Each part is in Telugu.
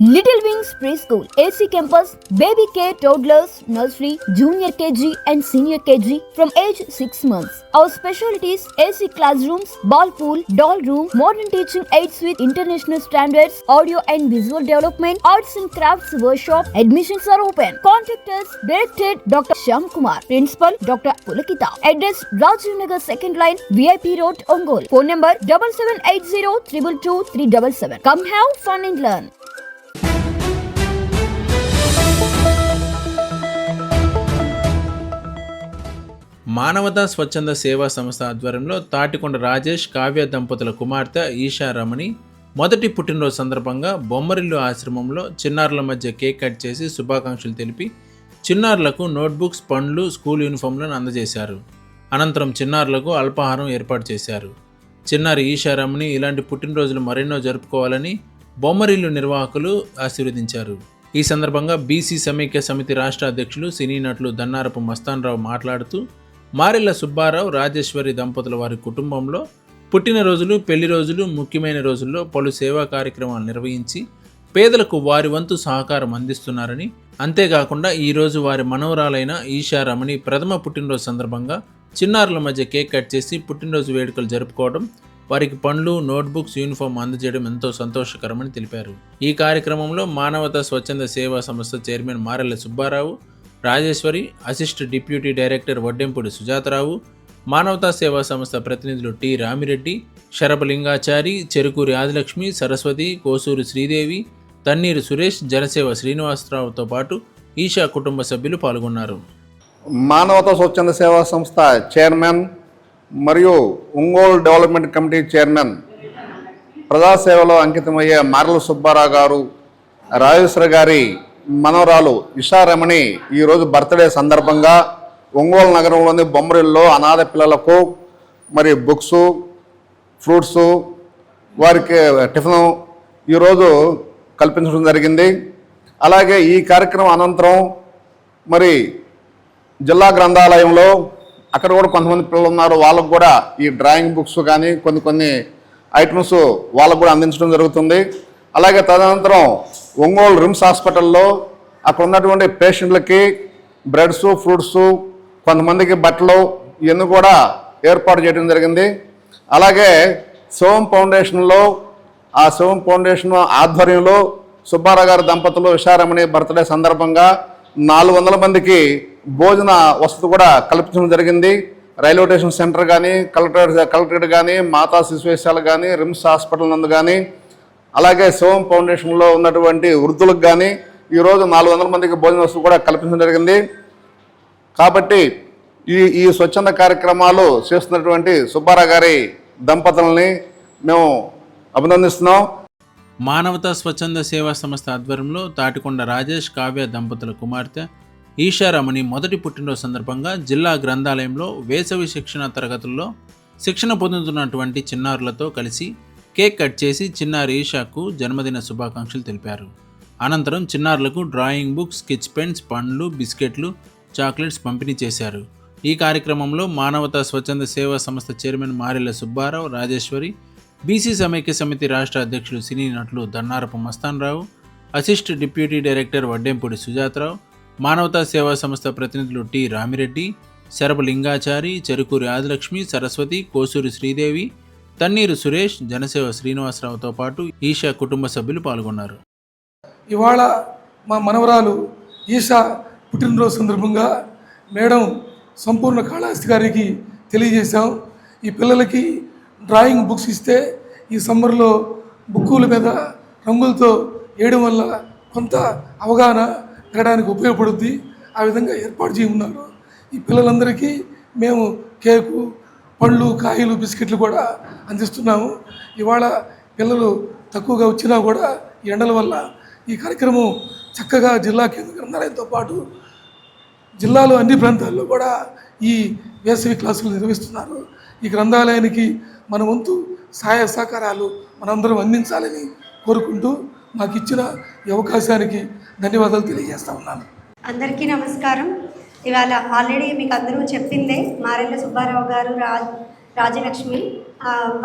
Little Wings Preschool, AC Campus, Baby Care, Toddlers, Nursery, Junior KG and Senior KG from age 6 months. Our specialties: AC classrooms, ball pool, doll room, modern teaching aids with international standards, audio and visual development, arts and crafts workshop. Admissions are open. Contact us. Directed Dr. Shyam Kumar. Principal Dr. Pulakita. Address: Rajiv Nagar 2nd line, VIP Road, Ongole. Phone number 7780 222 377. Come have fun and learn. మానవతా స్వచ్ఛంద సేవా సంస్థ ఆధ్వర్యంలో తాటికొండ రాజేష్ కావ్య దంపతుల కుమార్తె ఈషా రమణి మొదటి పుట్టినరోజు సందర్భంగా బొమ్మరిల్లు ఆశ్రమంలో చిన్నారుల మధ్య కేక్ కట్ చేసి శుభాకాంక్షలు తెలిపి చిన్నారులకు నోట్బుక్స్, పండ్లు, స్కూల్ యూనిఫామ్లను అందజేశారు. అనంతరం చిన్నారులకు అల్పాహారం ఏర్పాటు చేశారు. చిన్నారి ఈషా రమణి ఇలాంటి పుట్టినరోజులు మరెన్నో జరుపుకోవాలని బొమ్మరిల్లు నిర్వాహకులు ఆశీర్వదించారు. ఈ సందర్భంగా బీసీ సమైక్య సమితి రాష్ట్ర అధ్యక్షులు, సినీ నటులు దన్నారపు మస్తాన్రావు మాట్లాడుతూ మారెళ్ల సుబ్బారావు, రాజేశ్వరి దంపతుల వారి కుటుంబంలో పుట్టినరోజులు, పెళ్లి రోజులు, ముఖ్యమైన రోజుల్లో పలు సేవా కార్యక్రమాలు నిర్వహించి పేదలకు వారి వంతు సహకారం అందిస్తున్నారని, అంతేకాకుండా ఈరోజు వారి మనవరాలైన ఈషా రమణి ప్రథమ పుట్టినరోజు సందర్భంగా చిన్నారుల మధ్య కేక్ కట్ చేసి పుట్టినరోజు వేడుకలు జరుపుకోవడం, వారికి పండ్లు, నోట్బుక్స్, యూనిఫామ్ అందజేయడం ఎంతో సంతోషకరమని తెలిపారు. ఈ కార్యక్రమంలో మానవతా స్వచ్ఛంద సేవా సంస్థ chairman Marella Subbarao, Rajeswari, assist deputy director Vaddempudi Sujatharao, Manavatha సేవా సంస్థ ప్రతినిధులు టి రామిరెడ్డి, శరభలింగాచారి, చెరుకూరి ఆదిలక్ష్మి, సరస్వతి, కోసూరి శ్రీదేవి, తన్నీరు సురేష్, జనసేవ శ్రీనివాసరావుతో పాటు ఈషా కుటుంబ సభ్యులు పాల్గొన్నారు. మానవతా స్వచ్ఛంద సేవా సంస్థ చైర్మన్ మరియు ఒంగోలు డెవలప్మెంట్ కమిటీ చైర్మన్, ప్రజాసేవలో అంకితమయ్యే మారెళ్ల సుబ్బారావు గారు, రాజేశ్వరి గారి మనవరాలు ఈషా రమణి ఈరోజు బర్త్డే సందర్భంగా ఒంగోలు నగరంలోని బొమ్మరిల్లో అనాథ పిల్లలకు మరి బుక్స్, ఫ్రూట్స్, వారికి టిఫిన్ ఈరోజు కల్పించడం జరిగింది. అలాగే ఈ కార్యక్రమం అనంతరం మరి జిల్లా గ్రంథాలయంలో అక్కడ కూడా కొంతమంది పిల్లలు ఉన్నారు, వాళ్ళకు కూడా ఈ డ్రాయింగ్ బుక్స్ కానీ కొన్ని ఐటమ్స్ వాళ్ళకు కూడా అందించడం జరుగుతుంది. అలాగే తదనంతరం ఒంగోలు రిమ్స్ హాస్పిటల్లో అక్కడ ఉన్నటువంటి పేషెంట్లకి బ్రెడ్స్, ఫ్రూట్స్, కొంతమందికి బట్టలు ఇవన్నీ కూడా ఏర్పాటు చేయడం జరిగింది. అలాగే శివం ఫౌండేషన్లో, ఆ శివం ఫౌండేషన్ ఆధ్వర్యంలో సుబ్బారావు గారి దంపతులు ఈషా రమణి బర్త్డే సందర్భంగా 400 మందికి భోజన వసతి కూడా కల్పించడం జరిగింది. రైల్వే స్టేషన్ సెంటర్ కానీ, కలెక్టరేట్ కానీ, మాతా శిశువేశాలు కానీ, రిమ్స్ హాస్పిటల్ నందు కానీ, అలాగే శివం ఫౌండేషన్లో ఉన్నటువంటి వృద్ధులకు కానీ ఈరోజు 400 మందికి భోజన వసతి కూడా కల్పించడం జరిగింది. కాబట్టి ఈ స్వచ్ఛంద కార్యక్రమాలు చేస్తున్నటువంటి సుబ్బారావు గారి దంపతులని మేము అభినందిస్తున్నాం. మానవతా స్వచ్ఛంద సేవా సంస్థ ఆధ్వర్యంలో తాటికొండ రాజేష్ కావ్య దంపతుల కుమార్తె ఈషా రమణి మొదటి పుట్టినరోజు సందర్భంగా జిల్లా గ్రంథాలయంలో వేసవి శిక్షణ తరగతుల్లో శిక్షణ పొందుతున్నటువంటి చిన్నారులతో కలిసి కేక్ కట్ చేసి చిన్నారి ఈషాకు జన్మదిన శుభాకాంక్షలు తెలిపారు. అనంతరం చిన్నారులకు డ్రాయింగ్ బుక్స్, స్కెచ్ పెన్స్, పండ్లు, బిస్కెట్లు, చాక్లెట్స్ పంపిణీ చేశారు. ఈ కార్యక్రమంలో మానవతా స్వచ్ఛంద సేవా సంస్థ చైర్మన్ మారెళ్ల సుబ్బారావు, రాజేశ్వరి, బీసీ సమైక్య సమితి రాష్ట్ర అధ్యక్షులు, సినీ నటులు Dannarapu Mastanrao, assist deputy director Vaddempudi Sujatharao, Manavatha సేవా సంస్థ ప్రతినిధులు టి రామిరెడ్డి, శరభలింగాచారి, చెరుకూరి ఆదిలక్ష్మి, సరస్వతి, కోసూరి శ్రీదేవి, తన్నీరు సురేష్, జనసేవ శ్రీనివాసరావుతో పాటు ఈషా కుటుంబ సభ్యులు పాల్గొన్నారు. ఇవాళ మా మనవరాలు ఈషా పుట్టినరోజు సందర్భంగా మేడం సంపూర్ణ కాళహస్తి గారికి తెలియజేశాం. ఈ పిల్లలకి డ్రాయింగ్ బుక్స్ ఇస్తే ఈ సమ్మర్లో బుక్కుల మీద రంగులతో వేయడం వల్ల కొంత అవగాహన పెరగడానికి ఉపయోగపడుద్ది. ఆ విధంగా ఏర్పాటు చేయమన్నారు. ఈ పిల్లలందరికీ మేము కేకు, పండ్లు, కాయలు, బిస్కెట్లు కూడా అందిస్తున్నాము. ఇవాళ పిల్లలు తక్కువగా వచ్చినా కూడా ఈ ఎండల వల్ల ఈ కార్యక్రమం చక్కగా జిల్లా కేంద్ర గ్రంథాలయంతో పాటు జిల్లాలో అన్ని ప్రాంతాల్లో కూడా ఈ వేసవి క్లాసులు నిర్వహిస్తున్నారు. ఈ గ్రంథాలయానికి మన వంతు సహాయ సహకారాలు మనందరం అందించాలని కోరుకుంటూ మాకు ఇచ్చిన ఈ అవకాశానికి ధన్యవాదాలు తెలియజేస్తా ఉన్నాను. అందరికీ నమస్కారం. ఇవాళ ఆల్రెడీ మీకు అందరూ చెప్పిందే, మారెళ్ల సుబ్బారావు గారు, రాజలక్ష్మి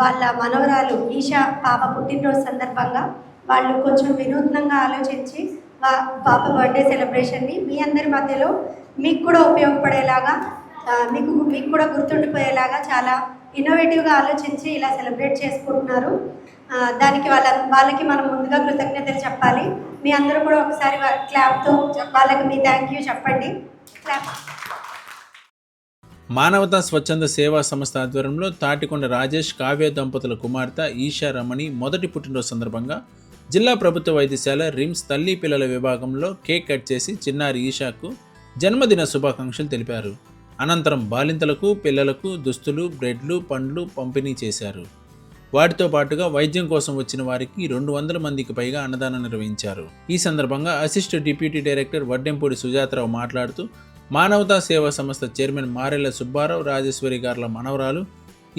వాళ్ళ మనవరాలు ఈషా పాప పుట్టినరోజు సందర్భంగా వాళ్ళు కొంచెం వినూత్నంగా ఆలోచించి పాప బర్త్డే సెలబ్రేషన్ని మీ అందరి మధ్యలో మీకు కూడా ఉపయోగపడేలాగా మీకు కూడా గుర్తుండిపోయేలాగా చాలా ఇన్నోవేటివ్గా ఆలోచించి ఇలా సెలబ్రేట్ చేసుకుంటున్నారు. దానికి వాళ్ళకి మనం ముందుగా కృతజ్ఞతలు చెప్పాలి. మీ అందరూ కూడా ఒకసారి క్లాప్తో వాళ్ళకి మీ థ్యాంక్ యూ చెప్పండి. క్లాప్. మానవతా స్వచ్ఛంద సేవా సంస్థ ఆధ్వర్యంలో తాటికొండ రాజేష్ కావ్య దంపతుల కుమార్తె ఈషా రమణి మొదటి పుట్టినరోజు సందర్భంగా జిల్లా ప్రభుత్వ వైద్యశాల రిమ్స్ తల్లి పిల్లల విభాగంలో కేక్ కట్ చేసి చిన్నారి ఈషాకు జన్మదిన శుభాకాంక్షలు తెలిపారు. అనంతరం బాలింతలకు పిల్లలకు దుస్తులు, బ్రెడ్లు, పండ్లు పంపిణీ చేశారు. వాటితో పాటుగా వైద్యం కోసం వచ్చిన వారికి 200 మందికి పైగా అన్నదానం నిర్వహించారు. ఈ సందర్భంగా assistant deputy director Vaddempudi Sujatha Rao మాట్లాడుతూ మానవతా సేవా సంస్థ చైర్మన్ మారెళ్ల సుబ్బారావు, రాజేశ్వరి గార్ల మనవరాలు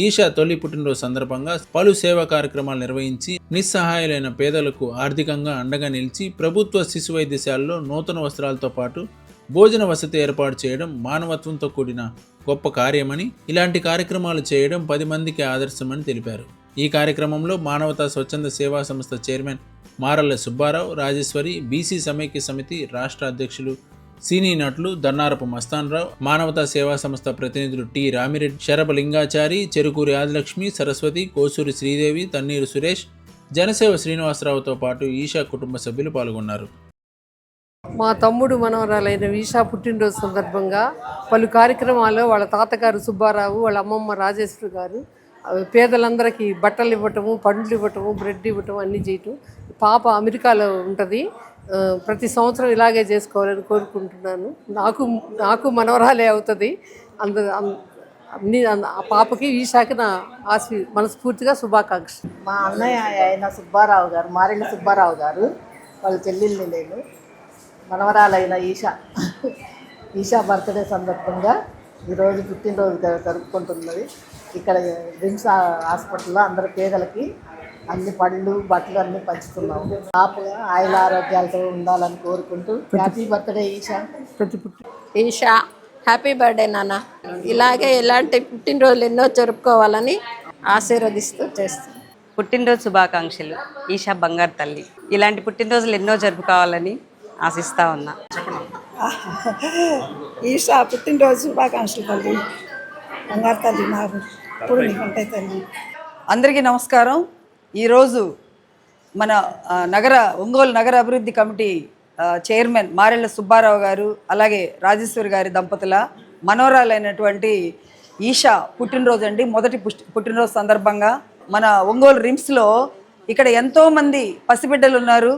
ఈషా తొలి పుట్టినరోజు సందర్భంగా పలు సేవా కార్యక్రమాలు నిర్వహించి నిస్సహాయులైన పేదలకు ఆర్థికంగా అండగా నిలిచి ప్రభుత్వ శిశు వైద్యశాలలో నూతన వస్త్రాలతో పాటు భోజన వసతి ఏర్పాటు చేయడం మానవత్వంతో కూడిన గొప్ప కార్యమని, ఇలాంటి కార్యక్రమాలు చేయడం 10 మందికి ఆదర్శమని తెలిపారు. ఈ కార్యక్రమంలో మానవతా స్వచ్ఛంద సేవా సంస్థ చైర్మన్ మారెళ్ల సుబ్బారావు, రాజేశ్వరి, బీసీ సమైక్య సమితి రాష్ట్ర అధ్యక్షులు సినీ నటులు దన్నారపు మస్తాన్రావు, మానవతా సేవా సంస్థ ప్రతినిధులు టి రామిరెడ్డి, శరభలింగాచారి, చెరుకూరి ఆదిలక్ష్మి, సరస్వతి, కోసూరి శ్రీదేవి, తన్నీరు సురేష్, జనసేవ శ్రీనివాసరావుతో పాటు ఈషా కుటుంబ సభ్యులు పాల్గొన్నారు. మా తమ్ముడు మనవరాలైన ఈషా పుట్టినరోజు సందర్భంగా పలు కార్యక్రమాల్లో వాళ్ళ తాతగారు సుబ్బారావు, వాళ్ళ అమ్మమ్మ రాజేశ్వరి గారు పేదలందరికీ బట్టలు ఇవ్వటము, పండ్లు ఇవ్వటము, బ్రెడ్ ఇవ్వటం అన్నీ చేయటం. పాప అమెరికాలో ఉంటుంది. ప్రతి సంవత్సరం ఇలాగే చేసుకోవాలని కోరుకుంటున్నాను. నాకు మనవరాలే అవుతుంది. ఆ పాపకి ఈషాకి నా మనస్ఫూర్తిగా శుభాకాంక్షలు. మా అన్నయ్య అయిన సుబ్బారావు గారు, మారెళ్ల సుబ్బారావు గారు, వాళ్ళ చెల్లెల్ని నేను మనవరాలైన ఈషా బర్త్డే సందర్భంగా ఈరోజు పుట్టినరోజు జరుపుకుంటున్నది. ఇక్కడ రిమ్స్ హాస్పిటల్లో అందరు పేదలకి అన్ని పళ్ళు, బట్టలు అన్నీ పంచుతున్నాము. పాపగా ఆయుల ఆరోగ్యాలతో ఉండాలని కోరుకుంటూ happy birthday Isha. Isha happy birthday నాన్న. ఇలాగే ఇలాంటి పుట్టినరోజులు ఎన్నో జరుపుకోవాలని ఆశీర్వదిస్తూ చేస్తాం. పుట్టినరోజు శుభాకాంక్షలు ఈషా బంగారు తల్లి. ఇలాంటి పుట్టినరోజులు ఎన్నో జరుపుకోవాలని ఆశిస్తా ఉన్నా. ఈషా పుట్టినరోజు శుభాకాంక్షలు తల్లి. బంగారు తల్లి నాకు ఇప్పుడు నీకుంటాయి తల్లి. అందరికీ నమస్కారం. ఈరోజు మన ఒంగోలు నగర అభివృద్ధి కమిటీ చైర్మన్ మారెళ్ల సుబ్బారావు గారు, అలాగే రాజేశ్వరి గారి దంపతుల మనవరాలైనటువంటి ఈషా పుట్టినరోజు అండి. మొదటి పుట్టినరోజు సందర్భంగా మన ఒంగోలు రిమ్స్లో ఇక్కడ ఎంతోమంది పసిబిడ్డలు ఉన్నారు.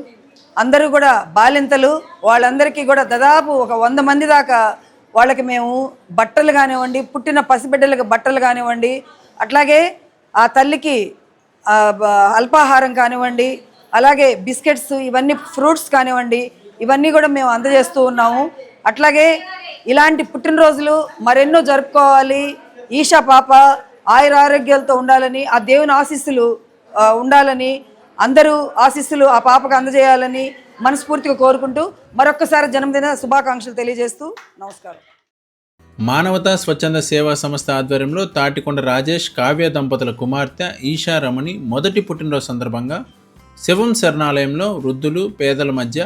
అందరూ కూడా బాలింతలు. వాళ్ళందరికీ కూడా దాదాపు ఒక 100 మంది దాకా వాళ్ళకి మేము బట్టలు కానివ్వండి, పుట్టిన పసిబిడ్డలకు బట్టలు కానివ్వండి, అట్లాగే ఆ తల్లికి అల్పాహారం కానివ్వండి, అలాగే బిస్కెట్స్, ఇవన్నీ ఫ్రూట్స్ కానివ్వండి, ఇవన్నీ కూడా మేము అందజేస్తూ ఉన్నాము. అట్లాగే ఇలాంటి పుట్టినరోజులు మరెన్నో జరుపుకోవాలి. ఈషా పాప ఆయురారోగ్యాలతో ఉండాలని, ఆ దేవుని ఆశీస్సులు ఉండాలని, అందరూ ఆశీస్సులు ఆ పాపకు అందజేయాలని మనస్ఫూర్తిగా కోరుకుంటూ మరొక్కసారి జన్మదిన శుభాకాంక్షలు తెలియజేస్తూ నమస్కారం. మానవతా స్వచ్ఛంద సేవా సంస్థ ఆధ్వర్యంలో తాటికొండ రాజేష్ కావ్య దంపతుల కుమార్తె ఈషా రమణి మొదటి పుట్టినరోజు సందర్భంగా శివం శరణాలయంలో వృద్ధులు, పేదల మధ్య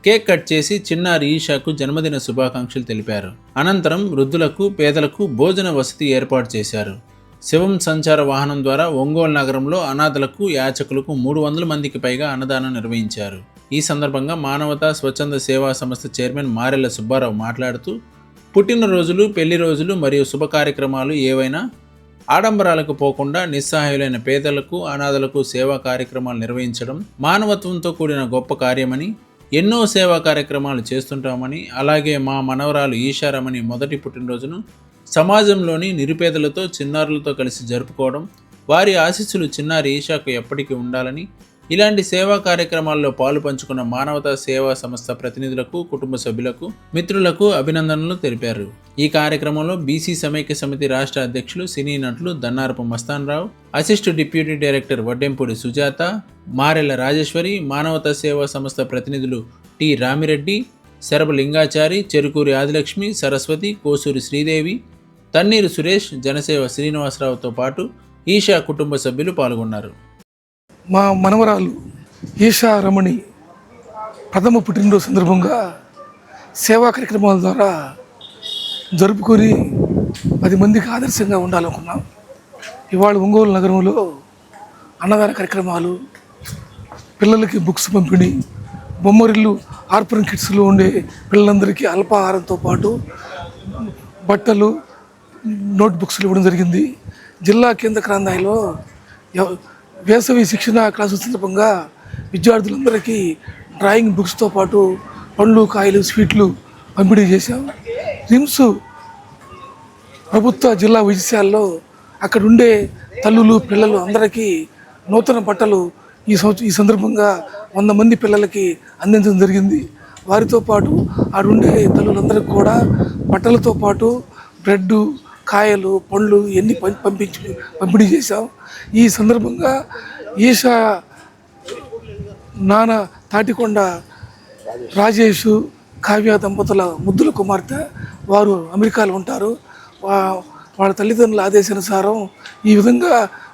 కేక్ కట్ చేసి చిన్నారి ఈషాకు జన్మదిన శుభాకాంక్షలు తెలిపారు. అనంతరం వృద్ధులకు, పేదలకు భోజన వసతి ఏర్పాటు చేశారు. శివం సంచార వాహనం ద్వారా ఒంగోలు నగరంలో అనాథలకు, యాచకులకు 300 మందికి పైగా అన్నదానం నిర్వహించారు. ఈ సందర్భంగా మానవతా స్వచ్ఛంద సేవా సంస్థ చైర్మన్ మారెళ్ల సుబ్బారావు మాట్లాడుతూ పుట్టినరోజులు, పెళ్లి రోజులు మరియు శుభ కార్యక్రమాలు ఏవైనా ఆడంబరాలకు పోకుండా నిస్సహాయులైన పేదలకు, అనాథలకు సేవా కార్యక్రమాలు నిర్వహించడం మానవత్వంతో కూడిన గొప్ప కార్యమని, ఎన్నో సేవా కార్యక్రమాలు చేస్తుంటామని, అలాగే మా మనవరాలు ఈషా రమణి మొదటి పుట్టినరోజును సమాజంలోని నిరుపేదలతో, చిన్నారులతో కలిసి జరుపుకోవడం, వారి ఆశీస్సులు చిన్నారి ఈషాకు ఎప్పటికీ ఉండాలని, ఇలాంటి సేవా కార్యక్రమాల్లో పాలు పంచుకున్న మానవతా సేవా సంస్థ ప్రతినిధులకు, కుటుంబ సభ్యులకు, మిత్రులకు అభినందనలు తెలిపారు. ఈ కార్యక్రమంలో బీసీ సమైక్య సమితి రాష్ట్ర అధ్యక్షులు సినీ నటులు Dannarapu Mastanrao, assistant deputy director Vaddempudi Sujatha, Marella Rajeswari, Manavatha సేవా సంస్థ ప్రతినిధులు టి రామిరెడ్డి, శరభలింగాచారి, చెరుకూరి ఆదిలక్ష్మి, సరస్వతి, కోసూరి శ్రీదేవి, తన్నీరు సురేష్, జనసేవ శ్రీనివాసరావుతో పాటు ఈషా కుటుంబ సభ్యులు పాల్గొన్నారు. మా మనవరాలు ఈషా రమణి ప్రథమ పుట్టినరోజు సందర్భంగా సేవా కార్యక్రమాల ద్వారా జరుపుకొని 10 మందికి ఆదర్శంగా ఉండాలనుకున్నాం. ఇవాళ ఒంగోలు నగరంలో అన్నదాన కార్యక్రమాలు, పిల్లలకి బుక్స్ పంపిణీ, బొమ్మరిల్లు ఆర్ఫన్ కిడ్స్లో ఉండే పిల్లలందరికీ అల్పాహారంతో పాటు బట్టలు, నోట్ బుక్స్లు ఇవ్వడం జరిగింది. జిల్లా కేంద్ర గ్రంథాలయంలో వేసవి శిక్షణ క్లాసుల సందర్భంగా విద్యార్థులందరికీ డ్రాయింగ్ బుక్స్తో పాటు పండ్లు, కాయలు, స్వీట్లు పంపిణీ చేశాం. రిమ్స్ ప్రభుత్వ జిల్లా వైద్యశాలలో అక్కడ ఉండే తల్లులు, పిల్లలు అందరికీ నూతన బట్టలు ఈ సందర్భంగా 100 మంది పిల్లలకి అందించడం జరిగింది. వారితో పాటు ఆడుండే తల్లులందరికీ కూడా బట్టలతో పాటు బ్రెడ్, కాయలు, పండ్లు ఇవన్నీ పంపిణీ చేశాం. ఈ సందర్భంగా ఈషా నాన్న తాటికొండ రాజేష్, కావ్య దంపతుల ముద్దుల కుమార్తె, వారు అమెరికాలో ఉంటారు. వాళ్ళ తల్లిదండ్రుల ఆదేశానుసారం ఈ విధంగా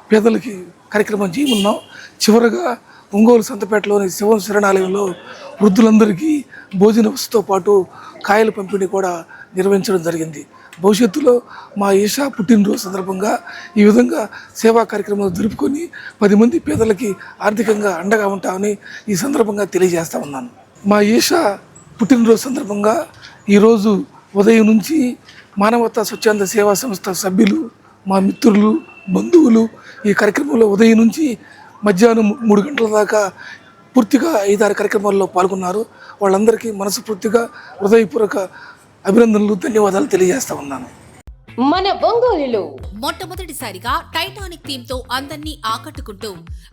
పేదలకి కార్యక్రమం చేయమన్నాం. చివరగా ఒంగోలు సంతపేటలోని శివం శరణాలయంలో వృద్ధులందరికీ భోజన వస్తుతో పాటు కాయల పంపిణీ కూడా నిర్వహించడం జరిగింది. భవిష్యత్తులో మా ఈషా పుట్టినరోజు సందర్భంగా ఈ విధంగా సేవా కార్యక్రమాలు జరుపుకొని 10 మంది పేదలకి ఆర్థికంగా అండగా ఉంటామని ఈ సందర్భంగా తెలియజేస్తా ఉన్నాను. మా ఈషా పుట్టినరోజు సందర్భంగా ఈరోజు ఉదయం నుంచి మానవతా స్వచ్ఛంద సేవా సంస్థ సభ్యులు, మా మిత్రులు, బంధువులు ఈ కార్యక్రమంలో ఉదయం నుంచి మధ్యాహ్నం 3 గంటల దాకా పూర్తిగా 5-6 కార్యక్రమాల్లో పాల్గొన్నారు. వాళ్ళందరికీ మనస్ఫూర్తిగా హృదయపూర్వక అభినందనలు, ధన్యవాదాలు తెలియజేస్తా ఉన్నాను. మన ఒంగోలులో మొట్టమొదటిసారిగా టైటానిక్ థీమ్ తో అందరినీ ఆకట్టుకుంటూ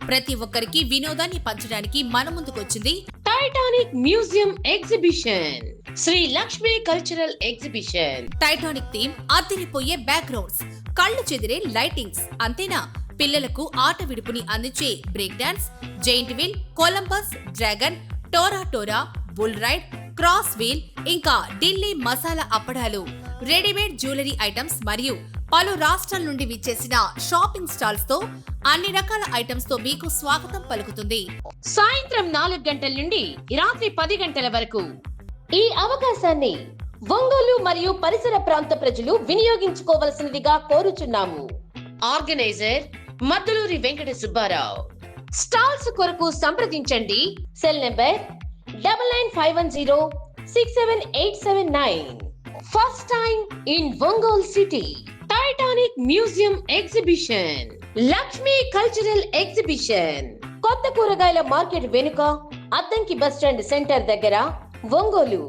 ప్రతి ఒక్కరికి వినోదాన్ని పంచడానికి మన ముందుకొచ్చింది Titanic museum exhibition, Sri Lakshmi cultural exhibition. Titanic theme, అదిరిపోయే బ్యాక్గ్రౌండ్స్, కళ్ళు చెదిరే లైటింగ్స్, అంతేనా పిల్లలకు ఆట విడుపుని అందించే break dance, giant wheel, Columbus, dragon, Tora, bull ride, cross wheel, ఇంకా ఢిల్లీ మసాలా అప్పడాలు, రెడీమేడ్ జ్యువెలరీ ఐటమ్స్ మరియు పలు రాష్ట్రాల నుండి విచ్చేసిన షాపింగ్ స్టాల్స్ తో అన్ని రకాల ఐటమ్స్ తో మీకు స్వాగతం పలుకుతుంది. సాయంత్రం 4 గంటల నుండి రాత్రి 10 గంటల వరకు ఈ అవకాశాన్ని ఒంగోలు మరియు పరిసర ప్రాంత ప్రజలు వినియోగించుకోవలసినదిగా కోరుచున్నాము. ఆర్గనైజర్ మద్దులూరి వెంకట సుబ్బారావు. స్టాల్స్ కొరకు సంప్రదించండి. Cell number 9951067879. First time in Ongole city. Titanic museum exhibition, Lakshmi cultural exhibition, కొత్త కూరగాయల మార్కెట్ వెనుక, అద్దంకి బస్ స్టాండ్ సెంటర్ దగ్గర, ఒంగోలు.